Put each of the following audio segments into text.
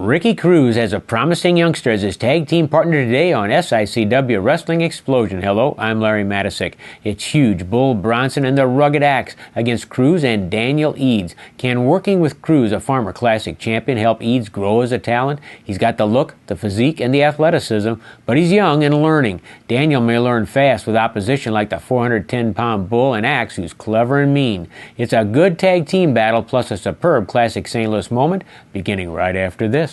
Ricky Cruz has a promising youngster as his tag team partner today on SICW Wrestling Explosion. Hello, I'm Larry Matisick. It's huge. Bull Bronson and the Rugged Axe against Cruz and Daniel Eads. Can working with Cruz, a former classic champion, help Eads grow as a talent? He's got the look, the physique, and the athleticism, but he's young and learning. Daniel may learn fast with opposition like the 410-pound Bull and Axe, who's clever and mean. It's a good tag team battle plus a superb classic St. Louis moment beginning right after this.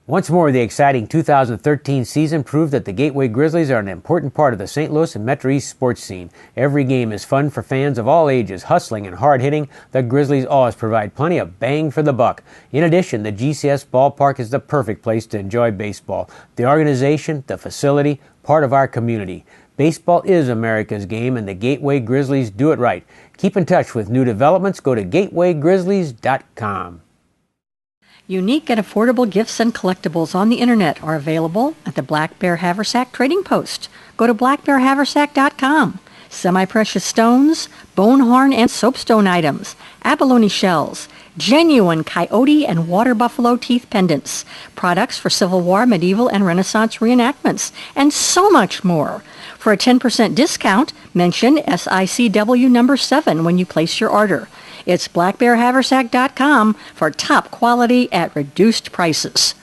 Once more, the exciting 2013 season proved that the Gateway Grizzlies are an important part of the St. Louis and Metro East sports scene. Every game is fun for fans of all ages. Hustling and hard-hitting, the Grizzlies always provide plenty of bang for the buck. In addition, the GCS ballpark is the perfect place to enjoy baseball. The organization, the facility, part of our community. Baseball is America's game, and the Gateway Grizzlies do it right. Keep in touch with new developments. Go to gatewaygrizzlies.com. Unique and affordable gifts and collectibles on the internet are available at the Black Bear Haversack Trading Post. Go to blackbearhaversack.com. Semi-precious stones, bone horn and soapstone items, abalone shells, genuine coyote and water buffalo teeth pendants, products for Civil War, medieval, and Renaissance reenactments, and so much more. For a 10% discount, mention SICW number 7 when you place your order. It's blackbearhaversack.com for top quality at reduced prices.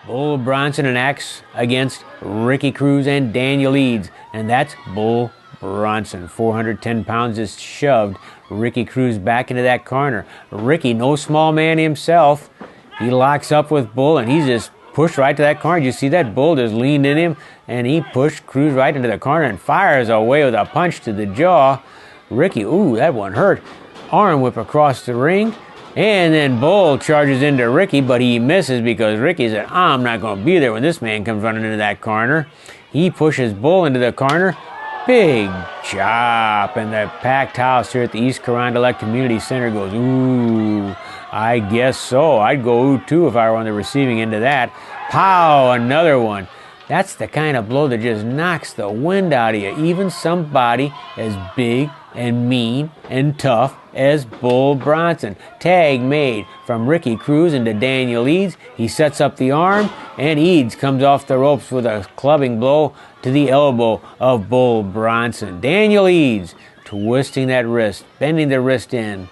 Bull Bronson and Axe against Ricky Cruz and Daniel Eads. And that's Bull Bronson. 410 pounds is shoved Ricky Cruz back into that corner. Ricky, no small man himself. He locks up with Bull and he's just pushed right to that corner. You see that? Bull just leaned in him and he pushed Cruz right into the corner and fires away with a punch to the jaw. Ricky, ooh, that one hurt. Arm whip across the ring. And then Bull charges into Ricky, but he misses because Ricky said, I'm not going to be there when this man comes running into that corner. He pushes Bull into the corner. Big chop. And the packed house here at the East Carondelet Community Center goes, ooh, I guess so. I'd go ooh too if I were on the receiving end of that. Pow, another one. That's the kind of blow that just knocks the wind out of you. Even somebody as big and mean and tough as Bull Bronson. Tag made from Ricky Cruz into Daniel Eads. He sets up the arm, and Eads comes off the ropes with a clubbing blow to the elbow of Bull Bronson. Daniel Eads twisting that wrist, bending the wrist in.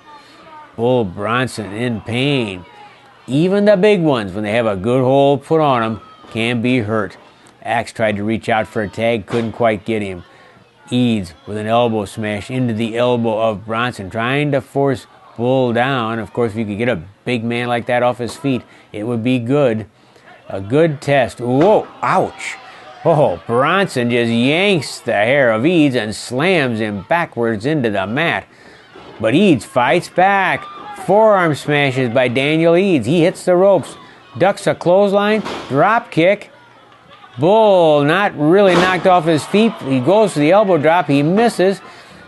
Bull Bronson in pain. Even the big ones, when they have a good hold put on them, can be hurt. Axe tried to reach out for a tag, couldn't quite get him. Eads with an elbow smash into the elbow of Bronson, trying to force Bull down. Of course, if you could get a big man like that off his feet, it would be good. A good test. Whoa, ouch. Oh, Bronson just yanks the hair of Eads and slams him backwards into the mat. But Eads fights back. Forearm smashes by Daniel Eads. He hits the ropes, ducks a clothesline, drop kick. Bull not really knocked off his feet. He goes for the elbow drop. He misses.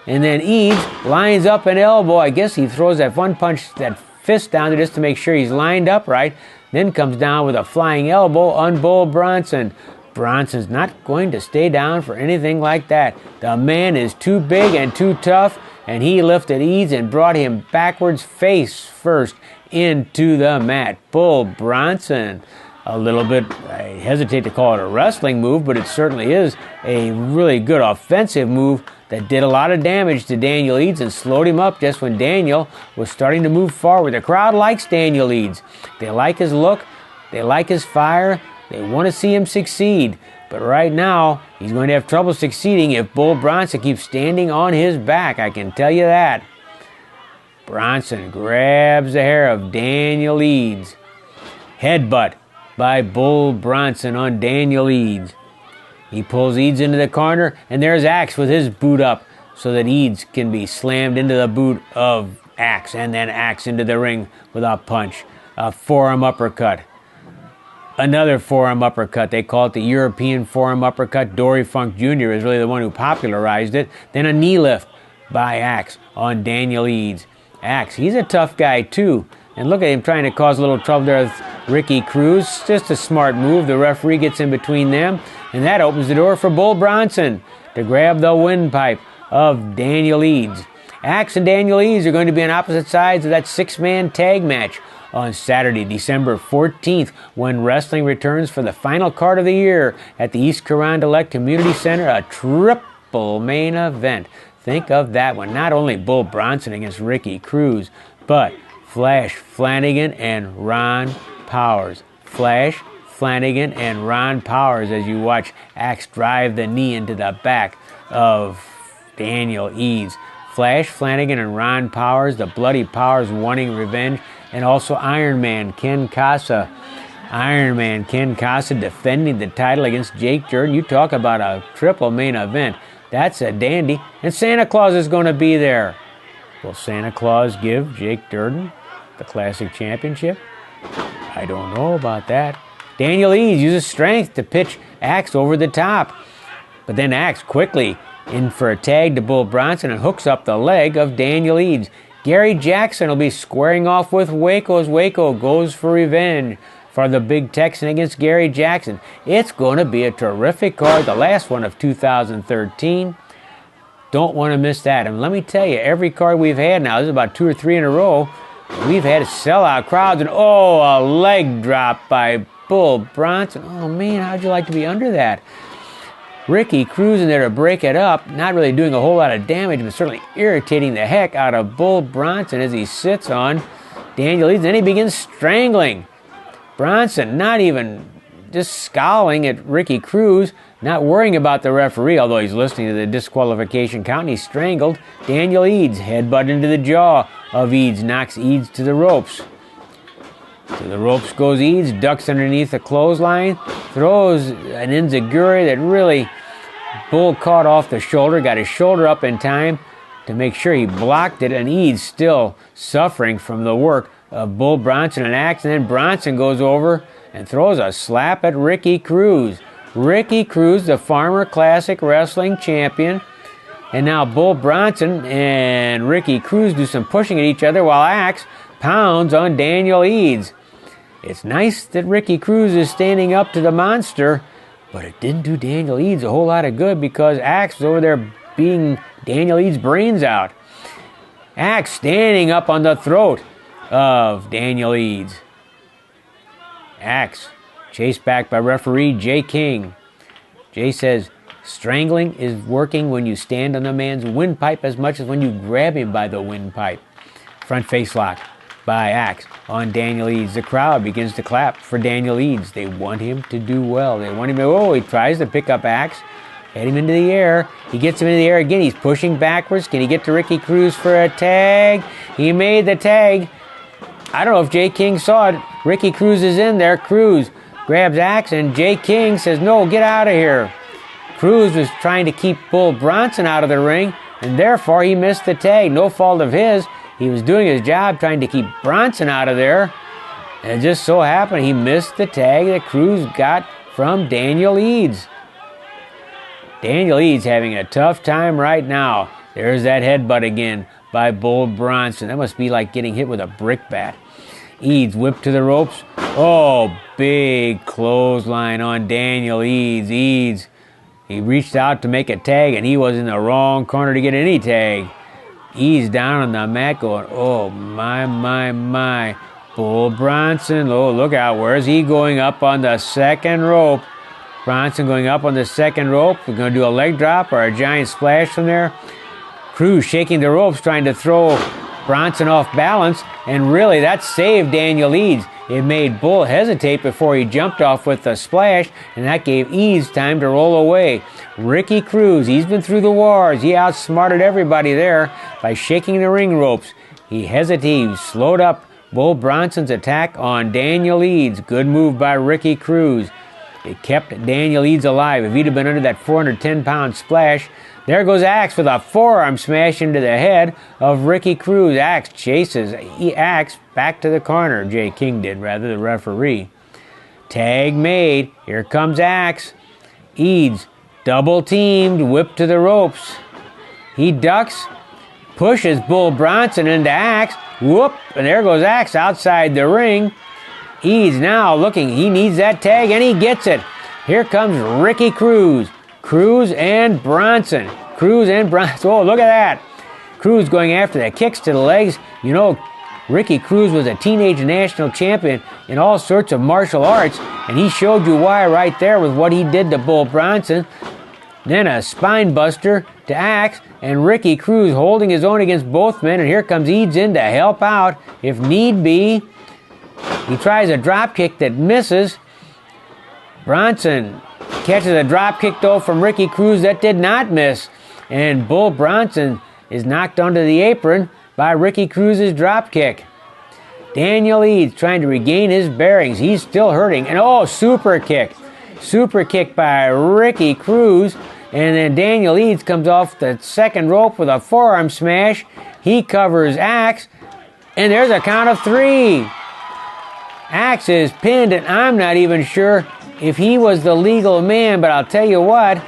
And then Eads lines up an elbow. I guess he throws that one punch, that fist down there just to make sure he's lined up right. Then comes down with a flying elbow on Bull Bronson. Bronson's not going to stay down for anything like that. The man is too big and too tough. And he lifted Eads and brought him backwards face first into the mat. Bull Bronson. A little bit, I hesitate to call it a wrestling move, but it certainly is a really good offensive move that did a lot of damage to Daniel Eads and slowed him up just when Daniel was starting to move forward. The crowd likes Daniel Eads. They like his look. They like his fire. They want to see him succeed. But right now, he's going to have trouble succeeding if Bull Bronson keeps standing on his back. I can tell you that. Bronson grabs the hair of Daniel Eads. Headbutt by Bull Bronson on Daniel Eads. He pulls Eads into the corner, and there's Axe with his boot up so that Eads can be slammed into the boot of Axe, and then Axe into the ring with a punch. A forearm uppercut. Another forearm uppercut. They call it the European forearm uppercut. Dory Funk Jr. is really the one who popularized it. Then a knee lift by Axe on Daniel Eads. Axe, he's a tough guy too. And look at him trying to cause a little trouble there with Ricky Cruz. Just a smart move. The referee gets in between them. And that opens the door for Bull Bronson to grab the windpipe of Daniel Eads. Axe and Daniel Eads are going to be on opposite sides of that six-man tag match on Saturday, December 14th, when wrestling returns for the final card of the year at the East Carondelet Community Center, a triple main event. Think of that one. Not only Bull Bronson against Ricky Cruz, but Flash Flanagan and Ron Powers. Flash Flanagan and Ron Powers as you watch Axe drive the knee into the back of Daniel Eads. Flash Flanagan and Ron Powers, the Bloody Powers wanting revenge, and also Iron Man Ken Casa. Iron Man Ken Casa defending the title against Jake Jordan. You talk about a triple main event. That's a dandy. And Santa Claus is going to be there. Will Santa Claus give Jake Durden the Classic Championship? I don't know about that. Daniel Eads uses strength to pitch Axe over the top. But then Axe quickly in for a tag to Bull Bronson and hooks up the leg of Daniel Eads. Gary Jackson will be squaring off with Waco as Waco goes for revenge for the Big Texan against Gary Jackson. It's going to be a terrific card, the last one of 2013. Don't want to miss that. And let me tell you, every card we've had now, this is about 2 or 3 in a row, we've had sellout crowds, and oh, a leg drop by Bull Bronson. Oh man, how'd you like to be under that? Ricky Cruz in there to break it up, not really doing a whole lot of damage, but certainly irritating the heck out of Bull Bronson as he sits on Daniel Eads. Then he begins strangling Bronson, not even just scowling at Ricky Cruz, not worrying about the referee, although he's listening to the disqualification count. He strangled Daniel Eads, headbutt into the jaw of Eads, knocks Eads to the ropes. To the ropes goes Eads, ducks underneath a clothesline, throws an enziguri that really Bull caught off the shoulder, got his shoulder up in time to make sure he blocked it, and Eads still suffering from the work of Bull Bronson and Axe, and then Bronson goes over and throws a slap at Ricky Cruz. Ricky Cruz, the Farmer Classic Wrestling Champion, and now Bull Bronson and Ricky Cruz do some pushing at each other while Axe pounds on Daniel Eads. It's nice that Ricky Cruz is standing up to the monster, but it didn't do Daniel Eads a whole lot of good because Axe was over there beating Daniel Eads' brains out. Axe standing up on the throat of Daniel Eads. Axe chased back by referee Jay King. Jay says, strangling is working when you stand on the man's windpipe as much as when you grab him by the windpipe. Front face lock by Axe on Daniel Eads. The crowd begins to clap for Daniel Eads. They want him to do well. They want him to, oh, he tries to pick up Axe, head him into the air. He gets him into the air again. He's pushing backwards. Can he get to Ricky Cruz for a tag? He made the tag. I don't know if Jay King saw it. Ricky Cruz is in there. Cruz grabs Axe, and Jay King says, no, get out of here. Cruz was trying to keep Bull Bronson out of the ring, and therefore he missed the tag. No fault of his. He was doing his job trying to keep Bronson out of there. And it just so happened he missed the tag that Cruz got from Daniel Eads. Daniel Eads having a tough time right now. There's that headbutt again by Bull Bronson. That must be like getting hit with a brick bat. Eads whipped to the ropes. Oh, big clothesline on Daniel Eads. Eads, he reached out to make a tag, and he was in the wrong corner to get any tag. Eads down on the mat going, oh, my. Bull Bronson, oh, look out. Where's he going up on the second rope? Bronson going up on the second rope. We're going to do a leg drop or a giant splash from there. Cruz shaking the ropes, trying to throw Bronson off balance, and really that saved Daniel Eads. It made Bull hesitate before he jumped off with the splash, and that gave Eads time to roll away. Ricky Cruz, he's been through the wars. He outsmarted everybody there by shaking the ring ropes. He hesitated, he slowed up Bull Bronson's attack on Daniel Eads. Good move by Ricky Cruz. It kept Daniel Eads alive. If he'd have been under that 410-pound splash, there goes Axe with a forearm smash into the head of Ricky Cruz. Axe chases Axe back to the corner. Jay King did, rather, the referee. Tag made. Here comes Axe. Eads double teamed, whipped to the ropes. He ducks, pushes Bull Bronson into Axe. Whoop, and there goes Axe outside the ring. Eads now looking, he needs that tag, and he gets it. Here comes Ricky Cruz. Cruz and Bronson. Oh, look at that. Cruz going after that. Kicks to the legs. You know, Ricky Cruz was a teenage national champion in all sorts of martial arts, and he showed you why right there with what he did to Bull Bronson. Then a spine buster to Axe, and Ricky Cruz holding his own against both men, and here comes Eads in to help out if need be. He tries a drop kick that misses. Bronson catches a drop kick though from Ricky Cruz that did not miss, and Bull Bronson is knocked onto the apron by Ricky Cruz's drop kick. Daniel Eads trying to regain his bearings. He's still hurting, and oh, super kick. Super kick by Ricky Cruz, and then Daniel Eads comes off the second rope with a forearm smash. He covers Axe, and there's a count of 3. Axe is pinned, and I'm not even sure if he was the legal man, but I'll tell you what,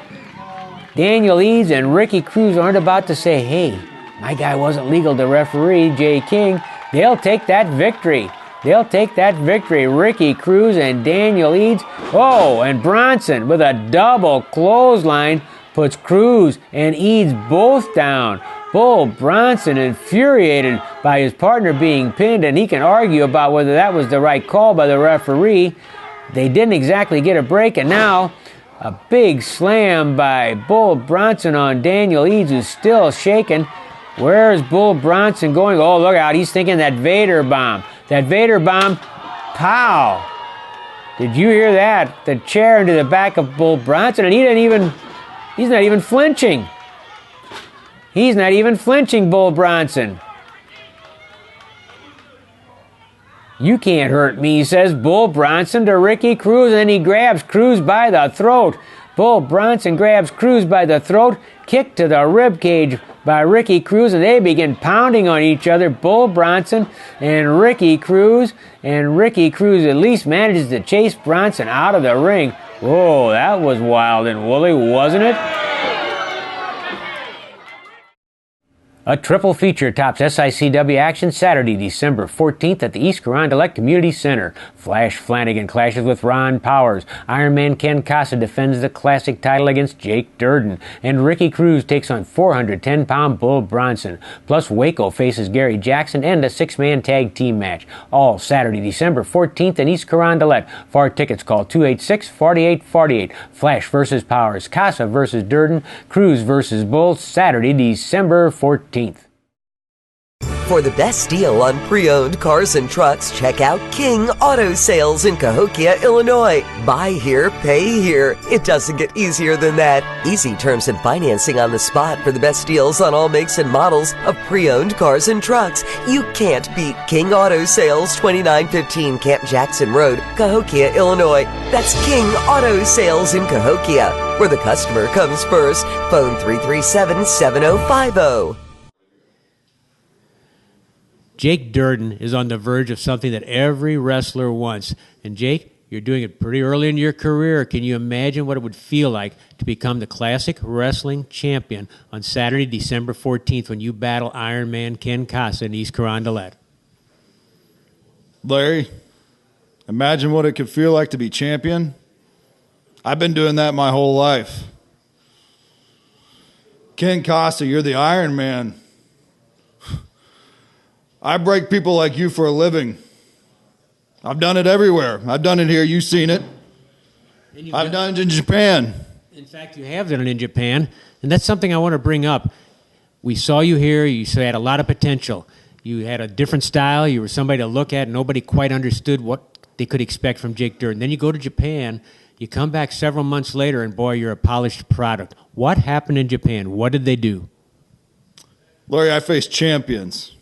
Daniel Eads and Ricky Cruz aren't about to say, hey, my guy wasn't legal to referee, Jay King. They'll take that victory. They'll take that victory. Ricky Cruz and Daniel Eads. Oh, and Bronson with a double clothesline puts Cruz and Eads both down. Bull Bronson infuriated by his partner being pinned, and he can argue about whether that was the right call by the referee. They didn't exactly get a break, and now a big slam by Bull Bronson on Daniel Eads, who's still shaking. Where's Bull Bronson going? Oh, look out. He's thinking that Vader bomb. That Vader bomb. Pow! Did you hear that? The chair into the back of Bull Bronson, and he's not even flinching. He's not even flinching, Bull Bronson. You can't hurt me, says Bull Bronson to Ricky Cruz, and then he grabs Cruz by the throat. Bull Bronson grabs Cruz by the throat, kick to the rib cage by Ricky Cruz, and they begin pounding on each other, Bull Bronson and Ricky Cruz, and Ricky Cruz at least manages to chase Bronson out of the ring. Whoa, that was wild and woolly, wasn't it? A triple feature tops SICW action Saturday, December 14th at the East Carondelet Community Center. Flash Flanagan clashes with Ron Powers. Iron Man Ken Casa defends the classic title against Jake Durden. And Ricky Cruz takes on 410-pound Bull Bronson. Plus Waco faces Gary Jackson and a 6-man tag team match. All Saturday, December 14th in East Carondelet. For tickets, call 286-4848. Flash versus Powers. Casa versus Durden. Cruz versus Bull. Saturday, December 14th. For the best deal on pre-owned cars and trucks, check out King Auto Sales in Cahokia, Illinois. Buy here, pay here. It doesn't get easier than that. Easy terms and financing on the spot for the best deals on all makes and models of pre-owned cars and trucks. You can't beat King Auto Sales, 2915 Camp Jackson Road, Cahokia, Illinois. That's King Auto Sales in Cahokia, where the customer comes first. Phone 337-7050. Jake Durden is on the verge of something that every wrestler wants. And Jake, you're doing it pretty early in your career. Can you imagine what it would feel like to become the Classic Wrestling Champion on Saturday, December 14th when you battle Iron Man Ken Casa in East Carondelet? Larry, imagine what it could feel like to be champion. I've been doing that my whole life. Ken Casa, you're the Iron Man. I break people like you for a living. I've done it everywhere. I've done it here. You've seen it. I've done it in Japan. In fact, you have done it in Japan, and that's something I want to bring up. We saw you here. You had a lot of potential. You had a different style. You were somebody to look at. Nobody quite understood what they could expect from Jake Durden. Then you go to Japan. You come back several months later, and boy, you're a polished product. What happened in Japan? What did they do? Larry, I faced champions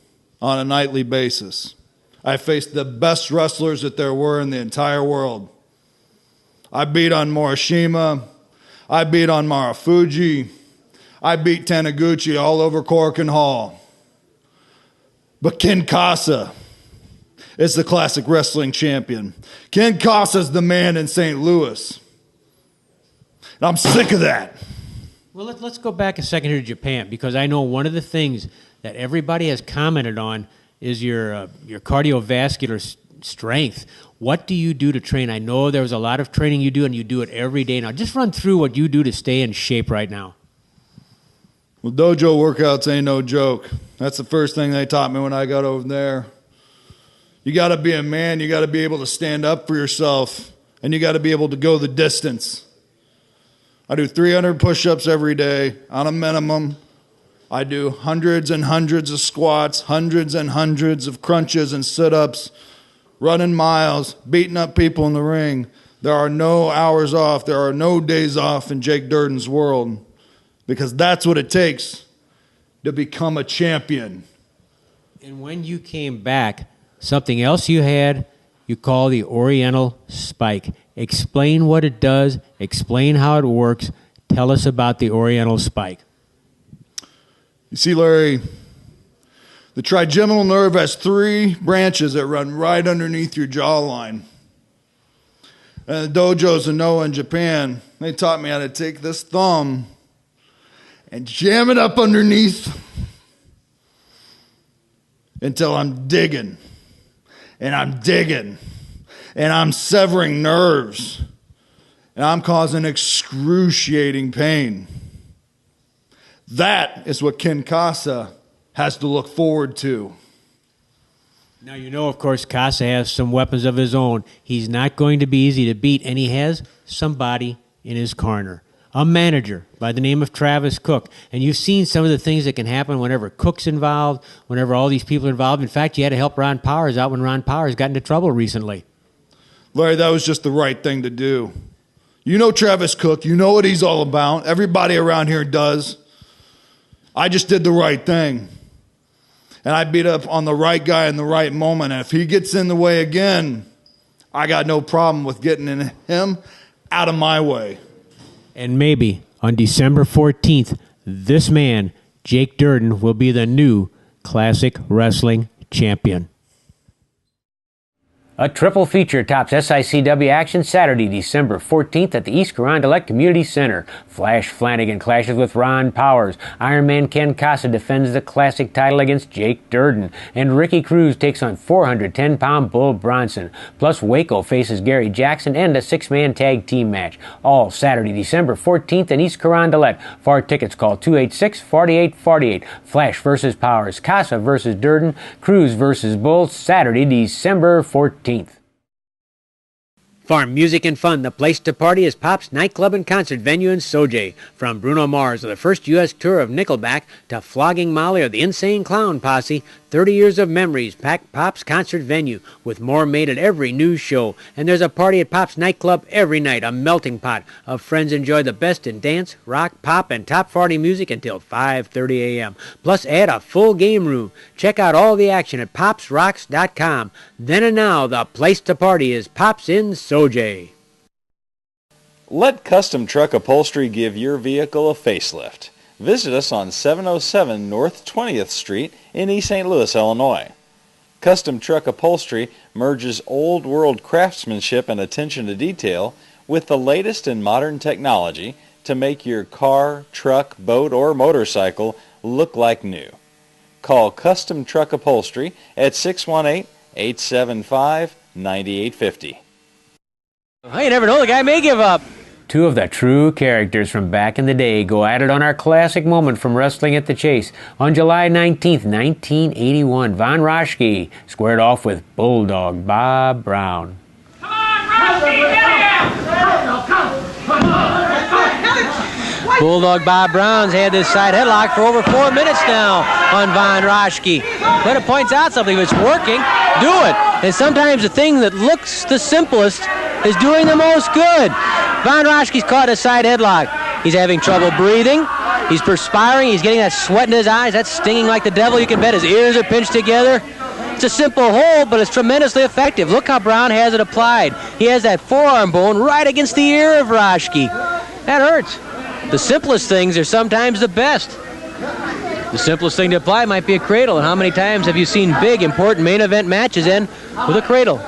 on a nightly basis. I faced the best wrestlers that there were in the entire world. I beat on Morishima. I beat on Marufuji. I beat Taniguchi all over Korakuen Hall. But Ken Casa is the Classic Wrestling Champion. Ken Casa is the man in St. Louis. And I'm sick of that. Well, let's go back a second here to Japan, because I know one of the things that everybody has commented on is your cardiovascular strength. What do you do to train? I know there was a lot of training you do, and you do it every day. Now, just run through what you do to stay in shape right now. Well, dojo workouts ain't no joke. That's the first thing they taught me when I got over there. You got to be a man. You got to be able to stand up for yourself. And you got to be able to go the distance. I do 300 push-ups every day on a minimum. I do hundreds and hundreds of squats, hundreds and hundreds of crunches and sit-ups, running miles, beating up people in the ring. There are no hours off. There are no days off in Jake Durden's world, because that's what it takes to become a champion. And when you came back, something else you had, you call the Oriental Spike. Explain what it does. Explain how it works. Tell us about the Oriental Spike. You see, Larry, the trigeminal nerve has 3 branches that run right underneath your jawline. And the dojos in Noah in Japan, they taught me how to take this thumb and jam it up underneath until I'm digging. And I'm digging. And I'm severing nerves. And I'm causing excruciating pain. That is what Ken Casa has to look forward to. Now, you know, of course, Casa has some weapons of his own. He's not going to be easy to beat, and he has somebody in his corner. A manager by the name of Travis Cook. And you've seen some of the things that can happen whenever Cook's involved, whenever all these people are involved. In fact, you had to help Ron Powers out when Ron Powers got into trouble recently. Larry, that was just the right thing to do. You know Travis Cook. You know what he's all about. Everybody around here does. I just did the right thing. And I beat up on the right guy in the right moment. And if he gets in the way again, I got no problem with getting him out of my way. And maybe on December 14th, this man, Jake Durden, will be the new Classic Wrestling Champion. A triple feature tops SICW action Saturday, December 14th at the East Carondelet Community Center. Flash Flanagan clashes with Ron Powers. Iron Man Ken Casa defends the classic title against Jake Durden. And Ricky Cruz takes on 410-pound Bull Bronson. Plus Waco faces Gary Jackson and a 6-man tag team match. All Saturday, December 14th in East Carondelet. For tickets, call 286-4848. Flash versus Powers. Casa versus Durden. Cruz versus Bull. Saturday, December 14th. For music and fun, the place to party is Pop's Nightclub and Concert Venue in Sojay. From Bruno Mars of the first U.S. tour of Nickelback to Flogging Molly or the Insane Clown Posse, 30 years of memories pack Pop's Concert Venue with more made at every new show. And there's a party at Pop's Nightclub every night, a melting pot of friends enjoy the best in dance, rock, pop, and top 40 music until 5:30 a.m. Plus add a full game room. Check out all the action at popsrocks.com. Then and now, the place to party is Pop's in Sojay. Let Custom Truck Upholstery give your vehicle a facelift. Visit us on 707 North 20th Street in East St. Louis, Illinois. Custom Truck Upholstery merges old world craftsmanship and attention to detail with the latest in modern technology to make your car, truck, boat, or motorcycle look like new. Call Custom Truck Upholstery at 618-875-9850. You never know, the guy may give up. Two of the true characters from back in the day go at it on our classic moment from Wrestling at the Chase. On July 19th, 1981, Von Raschke squared off with Bulldog Bob Brown. Come on, Raschke, get him! Bulldog Bob Brown's had this side headlock for over 4 minutes now on Von Raschke. But it points out something. If it's working, do it. And sometimes the thing that looks the simplest is doing the most good. Von Raschke's caught a side headlock. He's having trouble breathing. He's perspiring. He's getting that sweat in his eyes. That's stinging like the devil. You can bet his ears are pinched together. It's a simple hold, but it's tremendously effective. Look how Brown has it applied. He has that forearm bone right against the ear of Raschke. That hurts. The simplest things are sometimes the best. The simplest thing to apply might be a cradle. And how many times have you seen big, important main event matches end with a cradle?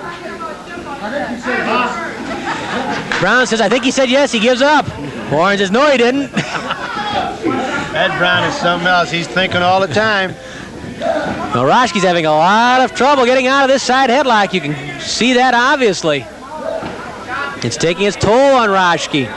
Brown says, I think he said yes, he gives up. Warren says, no, he didn't. That Brown is something else. He's thinking all the time. Well, Raschke's having a lot of trouble getting out of this side headlock. You can see that obviously. It's taking its toll on Raschke.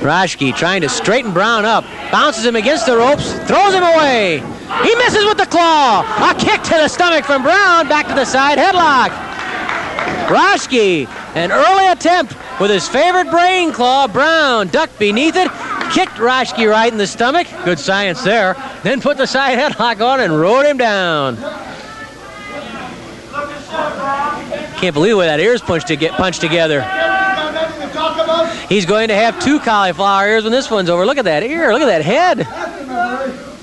Raschke trying to straighten Brown up. Bounces him against the ropes. Throws him away. He misses with the claw. A kick to the stomach from Brown. Back to the side headlock. Raschke, an early attempt with his favorite brain claw. Brown ducked beneath it. Kicked Raschke right in the stomach. Good science there. Then put the side headlock on and rode him down. Can't believe the way that ear's punched together. He's going to have 2 cauliflower ears when this one's over. Look at that ear. Look at that head.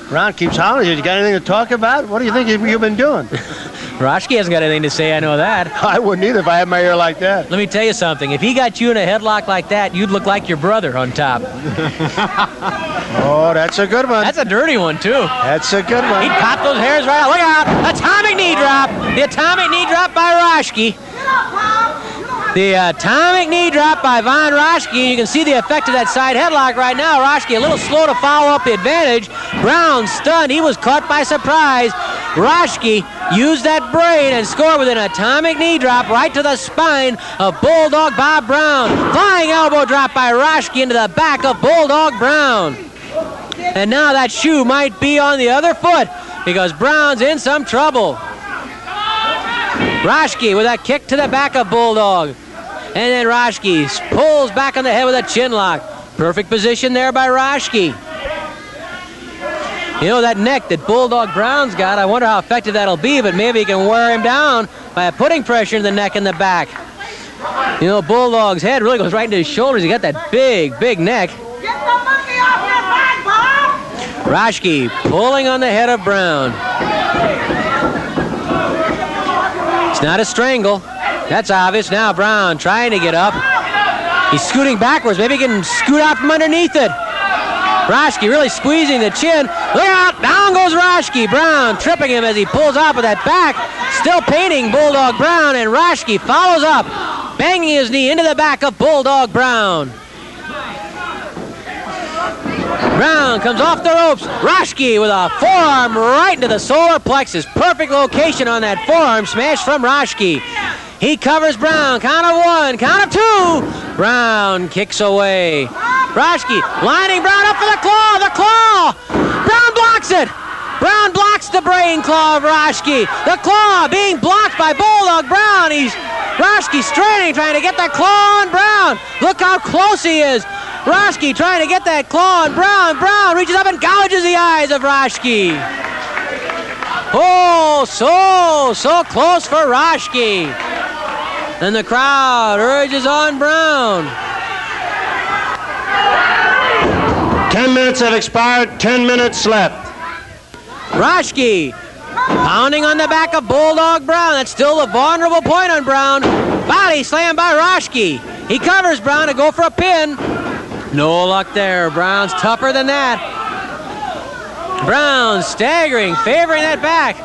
Brown keeps hollering. You got anything to talk about? What do you think you've been doing? Raschke hasn't got anything to say, I know that. I wouldn't either if I had my ear like that. Let me tell you something. If he got you in a headlock like that, you'd look like your brother on top. Oh, that's a good one. That's a dirty one, too. That's a good one. He'd pop those hairs right out. Look out. Atomic knee drop. The atomic knee drop by Raschke. The atomic knee drop by Von Raschke. You can see the effect of that side headlock right now. Raschke a little slow to follow up the advantage. Brown stunned. He was caught by surprise. Raschke used that brain and scored with an atomic knee drop right to the spine of Bulldog Bob Brown. Flying elbow drop by Raschke into the back of Bulldog Brown. And now that shoe might be on the other foot because Brown's in some trouble. Raschke with a kick to the back of Bulldog. And then Raschke pulls back on the head with a chin lock. Perfect position there by Raschke. You know, that neck that Bulldog Brown's got, I wonder how effective that'll be, but maybe he can wear him down by putting pressure in the neck and the back. You know, Bulldog's head really goes right into his shoulders. He got that big, big neck. Get the monkey off your back, Bob! Raschke pulling on the head of Brown. It's not a strangle. That's obvious. Now Brown trying to get up. He's scooting backwards. Maybe he can scoot out from underneath it. Raschke really squeezing the chin. Look out! Down goes Raschke. Brown tripping him as he pulls off with that back. Still painting Bulldog Brown, and Raschke follows up, banging his knee into the back of Bulldog Brown. Brown comes off the ropes. Raschke with a forearm right into the solar plexus. Perfect location on that forearm smash from Raschke. He covers Brown. Count of 1, count of 2. Brown kicks away. Raschke lining Brown up for the claw. The claw. Brown blocks it. Brown blocks the brain claw of Raschke. The claw being blocked by Bulldog Brown. Raschke straining, trying to get that claw on Brown. Look how close he is. Raschke trying to get that claw on Brown. Brown reaches up and gouges the eyes of Raschke. Oh, so close for Raschke. And the crowd urges on Brown. 10 minutes have expired, 10 minutes left. Raschke pounding on the back of Bulldog Brown. That's still the vulnerable point on Brown. Body slam by Raschke. He covers Brown to go for a pin. No luck there. Brown's tougher than that. Brown staggering, favoring that back.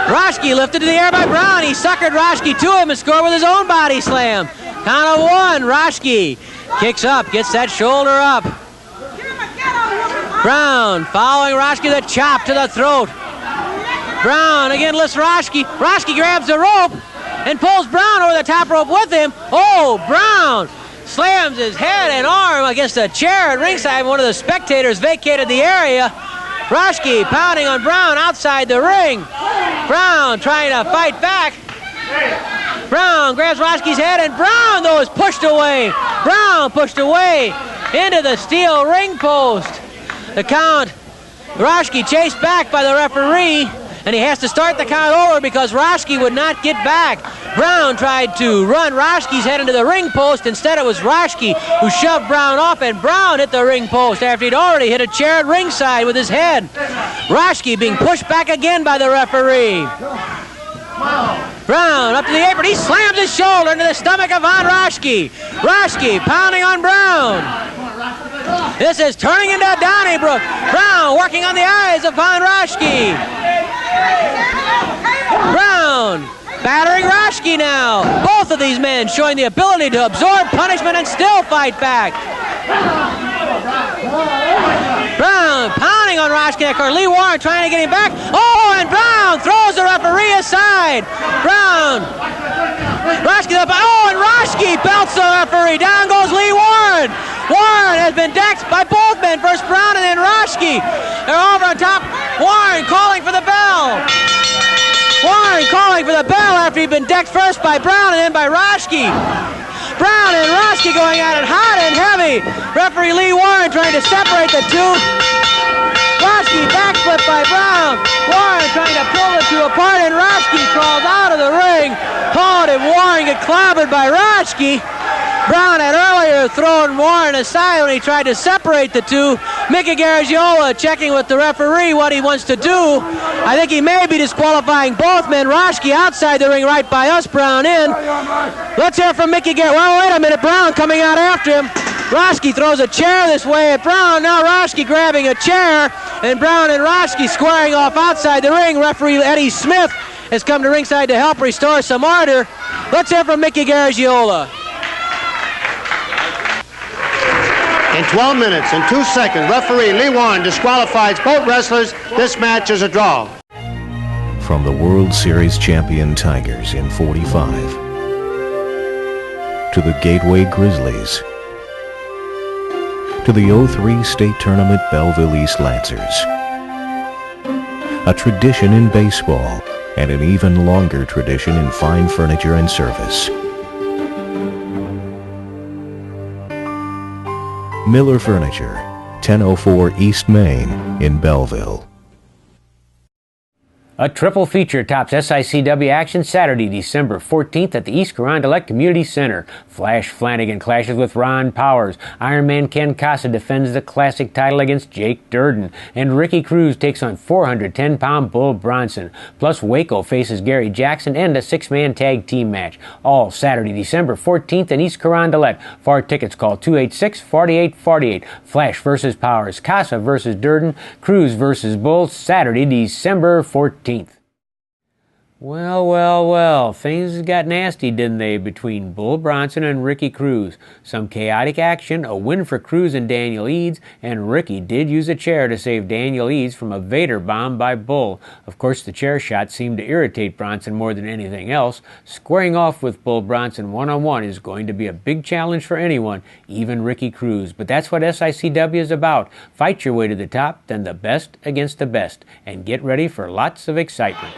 Raschke lifted to the air by Brown. He suckered Raschke to him and scored with his own body slam. Count of 1. Raschke kicks up, gets that shoulder up. Brown following Raschke, the chop to the throat. Brown again lifts Raschke. Raschke grabs the rope and pulls Brown over the top rope with him. Oh, Brown slams his head and arm against a chair at ringside. One of the spectators vacated the area. Raschke pounding on Brown outside the ring. Brown trying to fight back. Brown grabs Raschke's head, and Brown, though, is pushed away. Brown pushed away into the steel ring post. The count, Raschke chased back by the referee, and he has to start the count over because Raschke would not get back. Brown tried to run Raschke's head into the ring post. Instead, it was Raschke who shoved Brown off, and Brown hit the ring post after he'd already hit a chair at ringside with his head. Raschke being pushed back again by the referee. Brown up to the apron. He slams his shoulder into the stomach of Von Raschke. Raschke pounding on Brown. This is turning into Donnybrook. Brown working on the eyes of Von Raschke. Brown battering Raschke now. Both of these men showing the ability to absorb punishment and still fight back. Brown pounding on Raschke. Of course, Lee Warren trying to get him back. Oh, and Brown throws the referee aside. Brown. Raschke up. Oh, and Raschke belts the referee. Down goes Lee Warren. Warren has has been decked by both men. First Brown and then Raschke. They're over on top. Warren calling for the bell. Warren calling for the bell after he'd been decked first by Brown and then by Raschke. Brown and Raschke going at it hot and heavy. Referee Lee Warren trying to separate the two. Raschke backflip by Brown. Warren trying to pull the two apart, and Raschke crawls out of the ring. Oh, did Warren get clobbered by Raschke? Brown had earlier thrown Warren aside when he tried to separate the two. Mickey Garagiola checking with the referee what he wants to do. I think he may be disqualifying both men. Raschke outside the ring right by us, Brown in. Let's hear from Mickey Garagiola. Well, wait a minute, Brown coming out after him. Raschke throws a chair this way at Brown. Now Raschke grabbing a chair, and Brown and Raschke squaring off outside the ring. Referee Eddie Smith has come to ringside to help restore some order. Let's hear from Mickey Garagiola. In 12 minutes and 2 seconds, referee Lee Warren disqualifies both wrestlers. This match is a draw. From the World Series champion Tigers in '45 to the Gateway Grizzlies to the '03 State Tournament Belleville East Lancers. A tradition in baseball and an even longer tradition in fine furniture and service. Miller Furniture, 1004 East Main in Belleville. A triple feature tops SICW action Saturday, December 14th at the East Carondelet Community Center. Flash Flanagan clashes with Ron Powers. Ironman Ken Casa defends the classic title against Jake Durden. And Ricky Cruz takes on 410-pound Bull Bronson. Plus Waco faces Gary Jackson and a six-man tag team match. All Saturday, December 14th in East Carondelet. For tickets, call 286-4848. Flash versus Powers. Casa versus Durden. Cruz versus Bull. Saturday, December 14th. Well, things got nasty, didn't they, between Bull Bronson and Ricky Cruz. Some chaotic action, a win for Cruz and Daniel Eads, and Ricky did use a chair to save Daniel Eads from a Vader bomb by Bull. Of course, the chair shot seemed to irritate Bronson more than anything else. Squaring off with Bull Bronson one-on-one is going to be a big challenge for anyone, even Ricky Cruz. But that's what SICW is about. Fight your way to the top, then the best against the best, and get ready for lots of excitement.